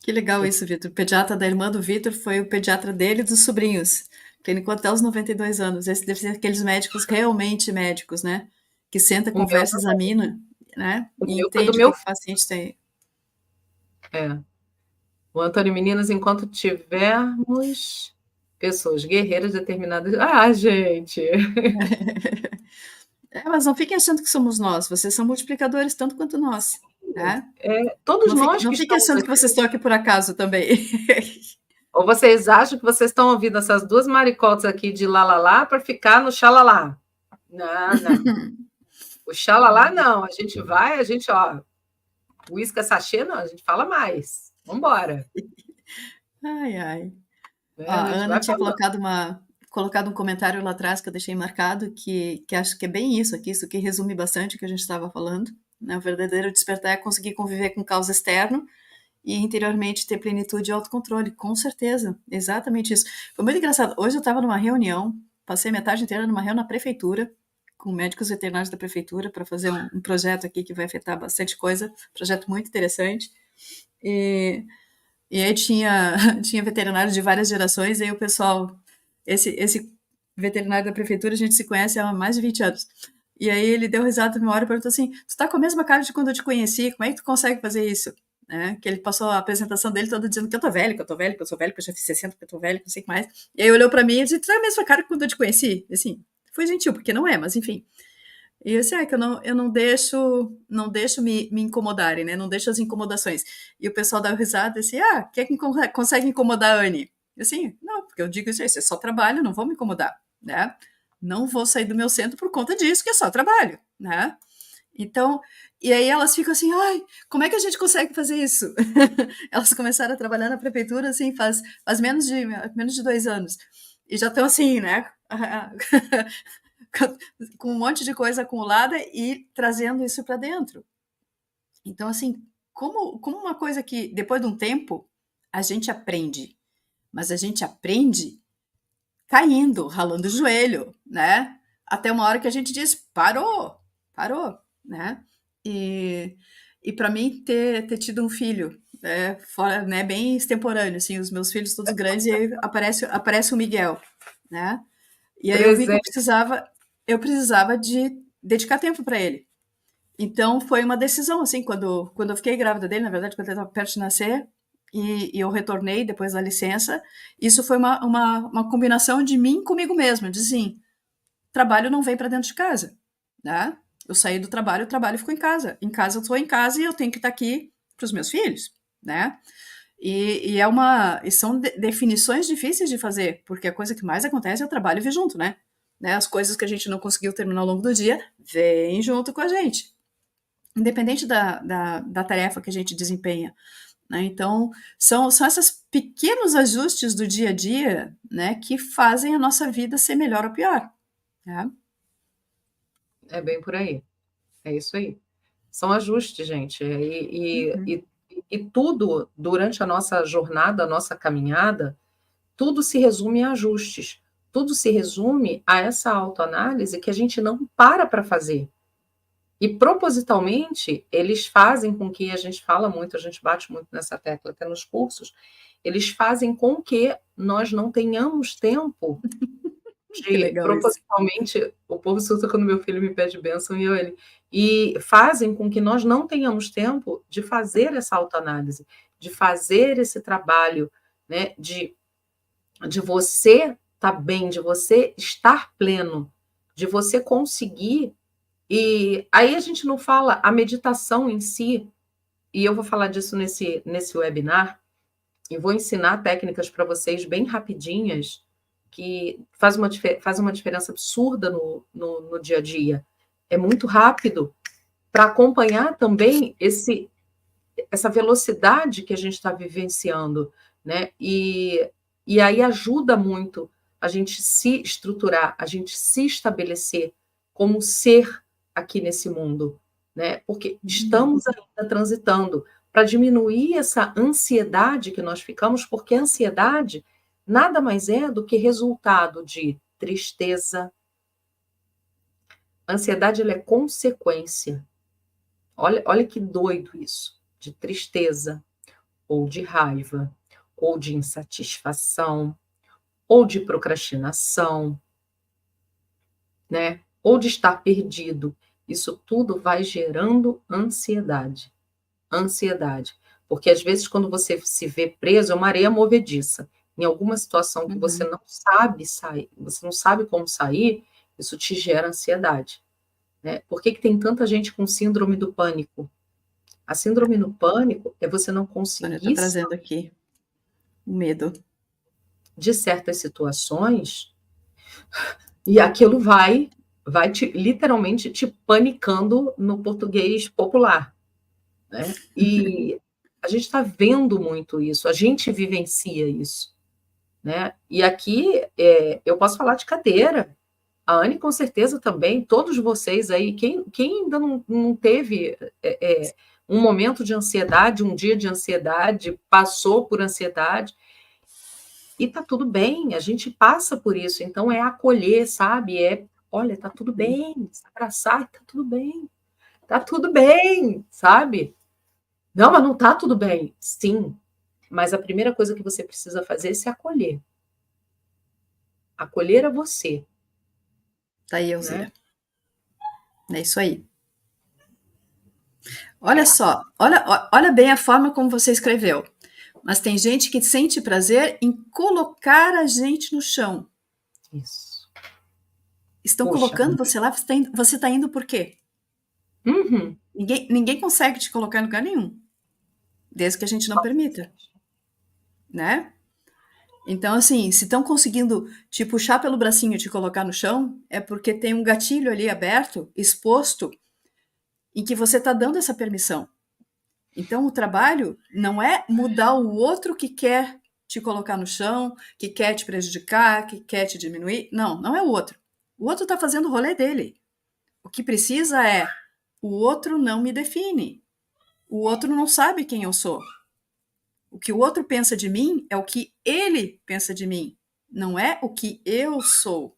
Que legal isso, Vitor. O pediatra da irmã do Vitor foi o pediatra dele e dos sobrinhos. Clínico até os 92 anos. Esse deve ser aqueles médicos realmente médicos, né? Que senta, O meu, conversa, examina, né? o E meu foi do entende o que meu que o paciente tem. é. O Antônio Meninas, enquanto tivermos pessoas guerreiras determinadas. Ah, gente! Mas não fiquem achando que somos nós. Vocês são multiplicadores tanto quanto nós, né? Todos nós Não que fiquem estamos achando que aqui. vocês estão aqui por acaso também. Ou vocês acham que vocês estão ouvindo essas duas maricotas aqui de lalá para ficar no xalalá? Não, não. O xalalá não. A gente vai, a gente, ó, uísque sachê, não, a gente fala mais. Vamos embora. Ai, ai. Ó, Né? A a gente Ana vai tinha falando. colocado um comentário lá atrás que eu deixei marcado, que acho que é bem isso aqui, isso que resume bastante o que a gente estava falando. Né? O verdadeiro despertar é conseguir conviver com o caos externo e interiormente ter plenitude e autocontrole, com certeza, exatamente isso. Foi muito engraçado. Hoje eu estava numa reunião, passei a tarde inteira numa reunião na prefeitura, com médicos veterinários da prefeitura, para fazer um projeto aqui que vai afetar bastante coisa, projeto muito interessante. E e aí tinha, tinha veterinários de várias gerações, e aí o pessoal, esse veterinário da prefeitura, a gente se conhece há mais de 20 anos. E aí ele deu risada uma hora e perguntou assim: Tu tá com a mesma cara de quando eu te conheci, como é que tu consegue fazer isso? Né? Que ele passou a apresentação dele todo dizendo que eu tô velho, que eu tô velho, que eu sou velho, que eu já fiz 60, que eu tô velho, que não sei o que mais. E aí olhou pra mim e disse: Tu é a mesma cara que quando eu te conheci? E assim, foi gentil, porque não é, mas enfim. E eu disse, que eu não deixo, não deixo me incomodarem, né? Não deixo as incomodações. E o pessoal dá risada e disse, quem é que consegue incomodar a Anne? E assim, não, porque eu digo isso, é só trabalho, não vou me incomodar, né? Não vou sair do meu centro por conta disso, que é só trabalho, né? Então, e aí elas ficam assim, ai, como é que a gente consegue fazer isso? Elas começaram a trabalhar na prefeitura, assim, faz menos de 2 anos. E já estão assim, né? Com um monte de coisa acumulada e trazendo isso para dentro. Então, assim, como uma coisa que depois de um tempo a gente aprende, mas a gente aprende caindo, ralando o joelho, né? Até uma hora que a gente diz, parou, parou, né? E, e para mim, ter tido um filho, fora, né, bem extemporâneo, assim, os meus filhos todos grandes, e aí aparece o Miguel, né? E aí eu vi que Presente. eu precisava de dedicar tempo para ele. Então foi uma decisão, assim, quando eu fiquei grávida dele, na verdade, quando ele estava perto de nascer, e eu retornei depois da licença, isso foi uma combinação de mim comigo mesma, de assim, trabalho não vem para dentro de casa, né? Eu saí do trabalho, o trabalho ficou em casa. Em casa eu estou em casa e eu tenho que estar aqui para os meus filhos, né? E são definições difíceis de fazer, porque a coisa que mais acontece é o trabalho vir junto, né? As coisas que a gente não conseguiu terminar ao longo do dia, vêm junto com a gente, independente da tarefa que a gente desempenha. Né? Então, são esses pequenos ajustes do dia a dia, né, que fazem a nossa vida ser melhor ou pior. Né? É bem por aí. É isso aí. São ajustes, gente. Uhum. E tudo, durante a nossa jornada, a nossa caminhada, tudo se resume a ajustes. Tudo se resume a essa autoanálise que a gente não para fazer. E propositalmente, eles fazem com que a gente fala muito, a gente bate muito nessa tecla até nos cursos, eles fazem com que nós não tenhamos tempo Que de, legal isso. propositalmente, o povo surta quando meu filho me pede bênção e fazem com que nós não tenhamos tempo de fazer essa autoanálise, de fazer esse trabalho, né, de você estar bem, de você estar pleno, de você conseguir. E aí a gente não fala a meditação em si, e eu vou falar disso nesse webinar, e vou ensinar técnicas para vocês bem rapidinhas, que faz uma diferença absurda no dia a dia. É muito rápido para acompanhar também essa velocidade que a gente está vivenciando, né? E aí ajuda muito a gente se estruturar, a gente se estabelecer como ser aqui nesse mundo, né? Porque Uhum. estamos ainda transitando para diminuir essa ansiedade que nós ficamos, porque a ansiedade nada mais é do que resultado de tristeza. A ansiedade ela é consequência. Olha que doido isso, de tristeza. ou de raiva, ou de insatisfação, ou de procrastinação, né? Ou de estar perdido. Isso tudo vai gerando ansiedade. Ansiedade. Porque às vezes, quando você se vê preso, é uma areia movediça. Em alguma situação que você Uhum. não sabe sair, você não sabe como sair, isso te gera ansiedade. Né? Por que tem tanta gente com síndrome do pânico? A síndrome do pânico é você não A Sônia está conseguir trazendo aqui o medo. de certas situações e aquilo vai literalmente te panicando no português popular, né? E a gente está vendo muito isso, a gente vivencia isso, né? E aqui eu posso falar de cadeira, a Anne com certeza também, todos vocês aí, quem ainda não teve um momento de ansiedade, um dia de ansiedade, passou por ansiedade, e tá tudo bem, a gente passa por isso, então é acolher, sabe? Olha, tá tudo bem, se abraçar, tá tudo bem, sabe? Não, mas não tá tudo bem. Sim, mas a primeira coisa que você precisa fazer é se acolher. Acolher a você, Tá aí, né? Elzira. É isso aí. Olha só, olha bem a forma como você escreveu. Mas tem gente que sente prazer em colocar a gente no chão. Isso. Estão Puxa colocando vida. você lá, você tá indo por quê? Uhum. Ninguém consegue te colocar em lugar nenhum, desde que a gente não permita, né? Então, assim, se estão conseguindo te puxar pelo bracinho e te colocar no chão, é porque tem um gatilho ali aberto, exposto, em que você está dando essa permissão. Então, o trabalho não é mudar o outro que quer te colocar no chão, que quer te prejudicar, que quer te diminuir. Não, não é o outro. O outro está fazendo o rolê dele. O que precisa é: o outro não me define. O outro não sabe quem eu sou. O que o outro pensa de mim é o que ele pensa de mim, não é o que eu sou.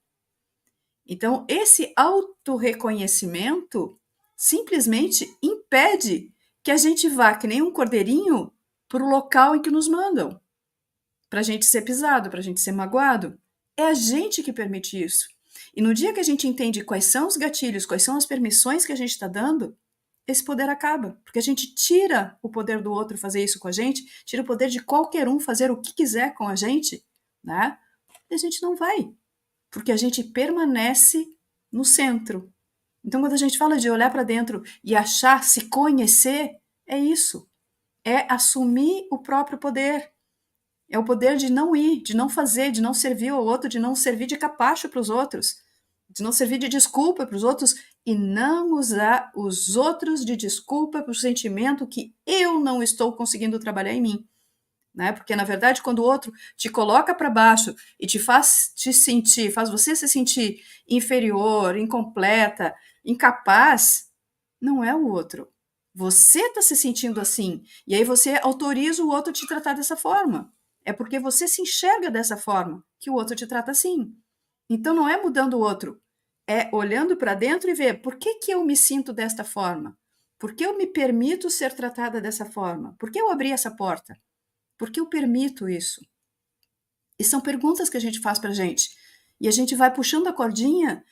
Então, esse autorreconhecimento simplesmente impede que a gente vá, que nem um cordeirinho, para o local em que nos mandam, para a gente ser pisado, para a gente ser magoado. É a gente que permite isso. E no dia que a gente entende quais são os gatilhos, quais são as permissões que a gente está dando, esse poder acaba, porque a gente tira o poder do outro fazer isso com a gente, tira o poder de qualquer um fazer o que quiser com a gente, né? E a gente não vai, porque a gente permanece no centro. Então, quando a gente fala de olhar para dentro e achar, se conhecer, é isso. É assumir o próprio poder. É o poder de não ir, de não fazer, de não servir ao outro, de não servir de capacho para os outros, de não servir de desculpa para os outros e não usar os outros de desculpa para o sentimento que eu não estou conseguindo trabalhar em mim. Né? Porque, na verdade, quando o outro te coloca para baixo e te faz te sentir, faz você se sentir inferior, incompleta, incapaz, não é o outro. Você está se sentindo assim. E aí você autoriza o outro a te tratar dessa forma. É porque você se enxerga dessa forma que o outro te trata assim. Então não é mudando o outro, é olhando para dentro e ver por que eu me sinto desta forma? Por que eu me permito ser tratada dessa forma? Por que eu abri essa porta? Por que eu permito isso? E são perguntas que a gente faz para a gente. E a gente vai puxando a cordinha,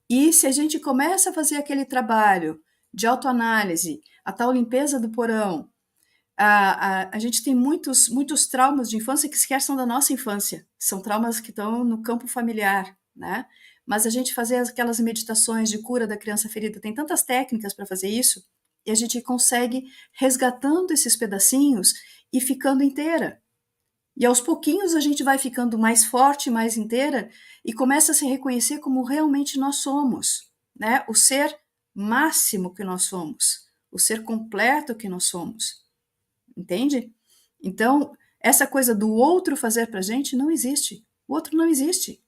e se a gente começa a fazer aquele trabalho de autoanálise, a tal limpeza do porão, a gente tem muitos traumas de infância que sequer são da nossa infância, são traumas que estão no campo familiar, né? Mas a gente fazer aquelas meditações de cura da criança ferida, tem tantas técnicas para fazer isso, e a gente consegue resgatando esses pedacinhos e ficando inteira. E aos pouquinhos a gente vai ficando mais forte, mais inteira, e começa a se reconhecer como realmente nós somos, né? O ser máximo que nós somos, o ser completo que nós somos. Entende? Então, essa coisa do outro fazer pra gente não existe. O outro não existe.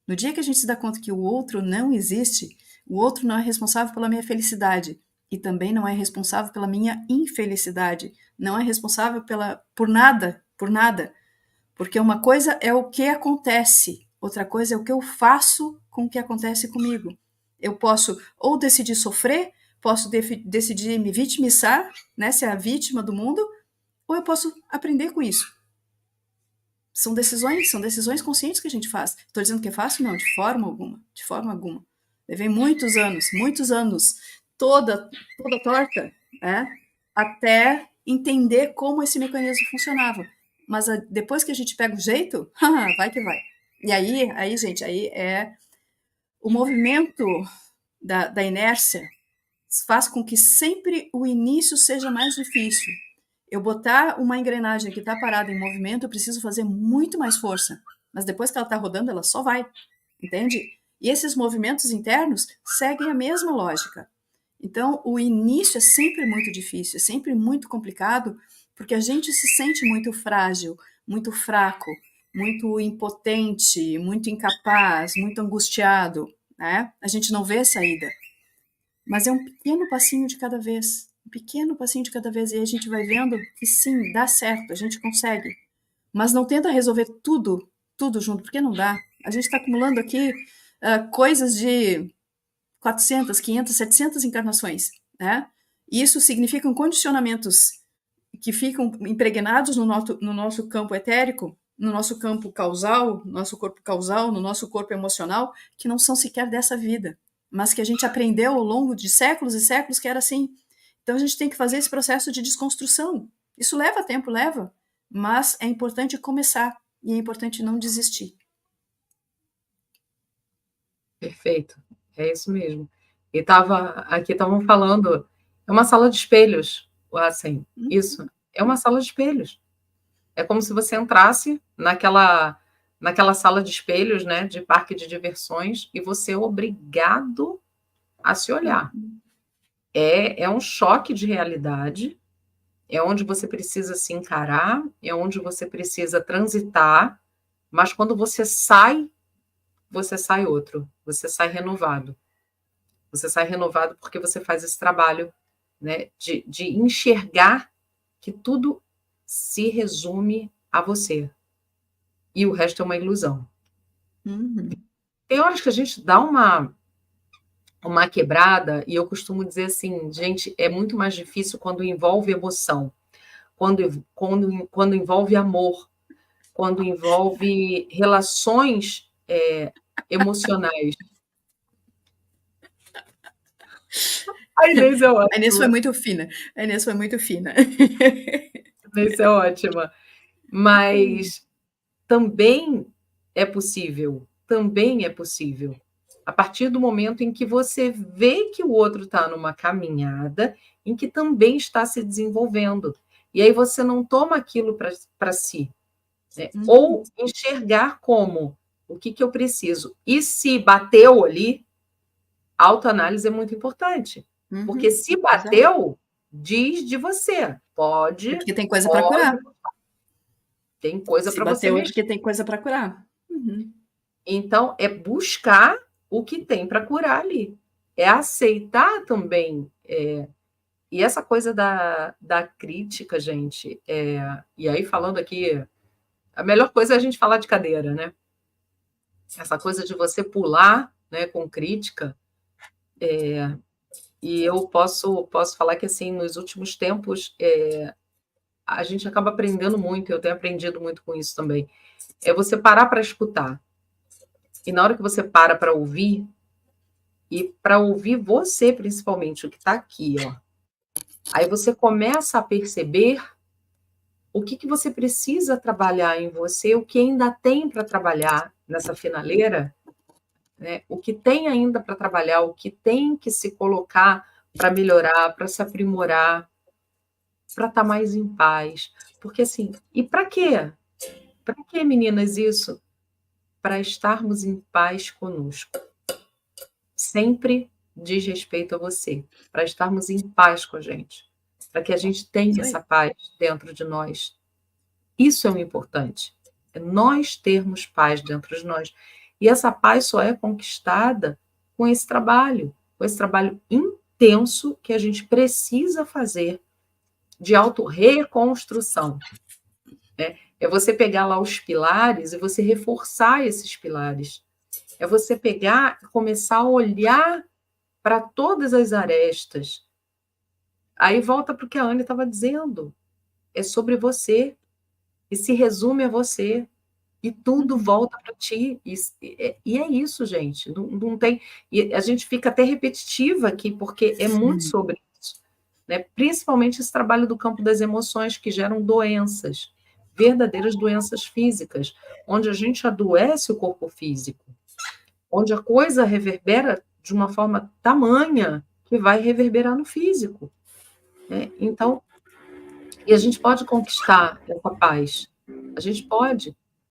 No dia que a gente se dá conta que o outro não existe, o outro não é responsável pela minha felicidade e também não é responsável pela minha infelicidade, não é responsável por nada, por nada. Porque uma coisa é o que acontece, outra coisa é o que eu faço com o que acontece comigo. Eu posso ou decidir sofrer, posso decidir me vitimizar, né, ser a vítima do mundo, ou eu posso aprender com isso. São decisões conscientes que a gente faz. Estou dizendo que é fácil? Não, de forma alguma, de forma alguma. Levei muitos anos, toda torta, né, até entender como esse mecanismo funcionava. Mas depois que a gente pega o jeito, vai que vai. E aí, gente, aí é o movimento da inércia faz com que sempre o início seja mais difícil. Eu botar uma engrenagem que está parada em movimento, eu preciso fazer muito mais força. Mas depois que ela está rodando, ela só vai, entende? E esses movimentos internos seguem a mesma lógica. Então, o início é sempre muito difícil, é sempre muito complicado, porque a gente se sente muito frágil, muito fraco, muito impotente, muito incapaz, muito angustiado, né? A gente não vê saída. Mas é um pequeno passinho de cada vez, um pequeno passinho de cada vez, e a gente vai vendo que sim, dá certo, a gente consegue. Mas não tenta resolver tudo junto, porque não dá. A gente está acumulando aqui coisas de 400, 500, 700 encarnações, né? E isso significam condicionamentos que ficam impregnados no nosso campo etérico, no nosso campo causal, no nosso corpo causal, no nosso corpo emocional, que não são sequer dessa vida, mas que a gente aprendeu ao longo de séculos e séculos que era assim. Então a gente tem que fazer esse processo de desconstrução. Isso leva tempo, leva, mas é importante começar e é importante não desistir. Perfeito, é isso mesmo. E estavam falando, é uma sala de espelhos, assim, isso, é uma sala de espelhos. É como se você entrasse naquela sala de espelhos, né, de parque de diversões, e você é obrigado a se olhar. É um choque de realidade, é onde você precisa se encarar, é onde você precisa transitar, mas quando você sai outro, você sai renovado. Você sai renovado porque você faz esse trabalho, né, de enxergar que tudo se resume a você. E o resto é uma ilusão. Tem horas que a gente dá uma quebrada, e eu costumo dizer assim, gente, é muito mais difícil quando envolve emoção, quando envolve amor, quando envolve relações emocionais. A Inês é ótima. A Inês foi muito fina. A Inês foi muito fina. A Inês é ótima. Mas também é possível. Também é possível. A partir do momento em que você vê que o outro está numa caminhada em que também está se desenvolvendo. E aí você não toma aquilo para si. Né? Ou enxergar como o que eu preciso. E se bateu ali, autoanálise é muito importante. Porque se bateu, diz de você. Pode. Porque tem coisa para curar. Tem coisa para você mexer. Porque tem coisa para curar. Então, é buscar o que tem para curar ali. É aceitar também. E essa coisa da crítica, gente, e aí falando aqui, a melhor coisa é a gente falar de cadeira, né? Essa coisa de você pular, né, com crítica. E eu posso falar que, assim, nos últimos tempos, a gente acaba aprendendo muito, eu tenho aprendido muito com isso também. É você parar para escutar. E na hora que você para ouvir, e para ouvir você, principalmente, o que está aqui, ó, aí você começa a perceber o que você precisa trabalhar em você, o que ainda tem para trabalhar nessa finaleira, né? O que tem ainda para trabalhar, o que tem que se colocar para melhorar, para se aprimorar, para estar mais em paz. Porque assim, e para quê? Para quê, meninas, isso? Para estarmos em paz conosco. Sempre diz respeito a você, para estarmos em paz com a gente, para que a gente tenha essa paz dentro de nós. Isso é o importante, é nós termos paz dentro de nós. E essa paz só é conquistada com esse trabalho intenso que a gente precisa fazer de autorreconstrução. É você pegar lá os pilares e você reforçar esses pilares. É você pegar e começar a olhar para todas as arestas. Aí volta para o que a Anne estava dizendo. é sobre você, e se resume a você, e tudo volta para ti. E é isso, gente. Não tem. E a gente fica até repetitiva aqui, porque é muito Sim. sobre isso, né? Principalmente esse trabalho do campo das emoções, que geram doenças, verdadeiras doenças físicas, onde a gente adoece o corpo físico, onde a coisa reverbera de uma forma tamanha que vai reverberar no físico, né? Então, e a gente pode conquistar essa paz. A gente pode.